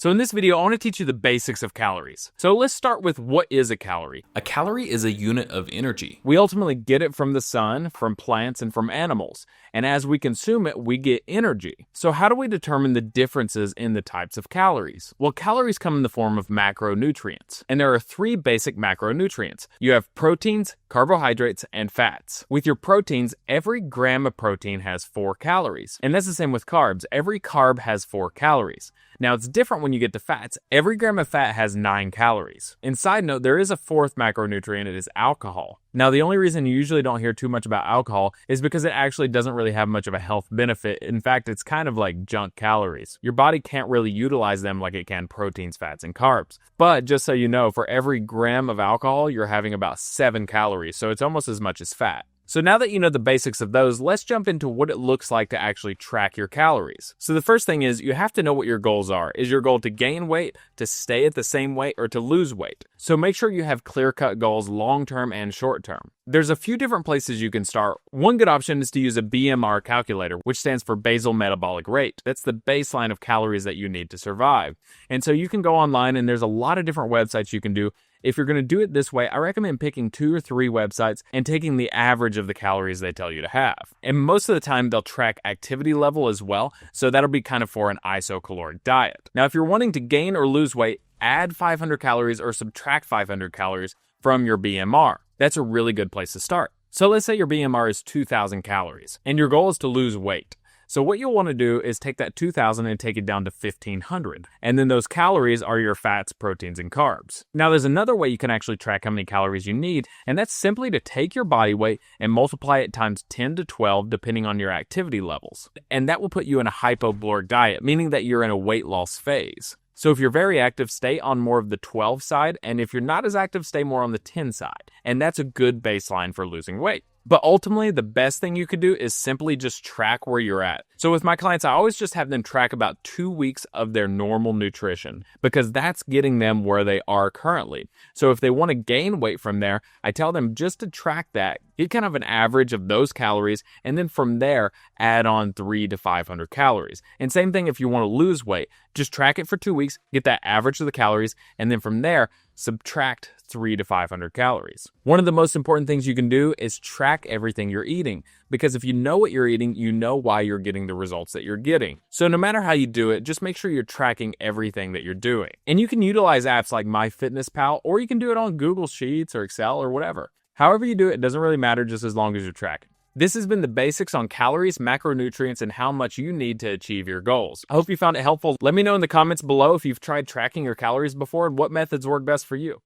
So in this video, I want to teach you the basics of calories. So let's start with what is a calorie. A calorie is a unit of energy. We ultimately get it from the sun, from plants, and from animals. And as we consume it, we get energy. So how do we determine the differences in the types of calories? Well, calories come in the form of macronutrients. And there are three basic macronutrients. You have proteins, carbohydrates, and fats. With your proteins, every gram of protein has 4 calories. And that's the same with carbs. Every carb has 4 calories. Now, it's different when you get to fats. Every gram of fat has 9 calories. And side note, there is a fourth macronutrient. It is alcohol. Now, the only reason you usually don't hear too much about alcohol is because it actually doesn't really have much of a health benefit. In fact, it's kind of like junk calories. Your body can't really utilize them like it can proteins, fats, and carbs. But just so you know, for every gram of alcohol, you're having about 7 calories. So it's almost as much as fat. So now that you know the basics of those, let's jump into what it looks like to actually track your calories. So the first thing is you have to know what your goals are. Is your goal to gain weight, to stay at the same weight, or to lose weight? So make sure you have clear-cut goals long-term and short-term. There's a few different places you can start. One good option is to use a BMR calculator, which stands for basal metabolic rate. That's the baseline of calories that you need to survive. And so you can go online and there's a lot of different websites you can do. If you're going to do it this way, I recommend picking 2 or 3 websites and taking the average of the calories they tell you to have. And most of the time, they'll track activity level as well, so that'll be kind of for an isocaloric diet. Now, if you're wanting to gain or lose weight, add 500 calories or subtract 500 calories from your BMR. That's a really good place to start. So let's say your BMR is 2,000 calories, and your goal is to lose weight. So what you'll want to do is take that 2,000 and take it down to 1,500. And then those calories are your fats, proteins, and carbs. Now there's another way you can actually track how many calories you need, and that's simply to take your body weight and multiply it times 10 to 12 depending on your activity levels. And that will put you in a hypocaloric diet, meaning that you're in a weight loss phase. So if you're very active, stay on more of the 12 side, and if you're not as active, stay more on the 10 side. And that's a good baseline for losing weight. But ultimately, the best thing you could do is simply just track where you're at. So with my clients, I always just have them track about 2 weeks of their normal nutrition because that's getting them where they are currently. So if they want to gain weight from there, I tell them just to track that, get kind of an average of those calories, and then from there, add on 300 to 500 calories. And same thing if you want to lose weight, just track it for 2 weeks, get that average of the calories, and then from there, subtract 300 to 500 calories. One of the most important things you can do is track everything you're eating, because if you know what you're eating, you know why you're getting the results that you're getting. So no matter how you do it, just make sure you're tracking everything that you're doing. And you can utilize apps like MyFitnessPal, or you can do it on Google Sheets or Excel or whatever. However you do it, it doesn't really matter just as long as you're tracking. This has been the basics on calories, macronutrients, and how much you need to achieve your goals. I hope you found it helpful. Let me know in the comments below if you've tried tracking your calories before and what methods work best for you.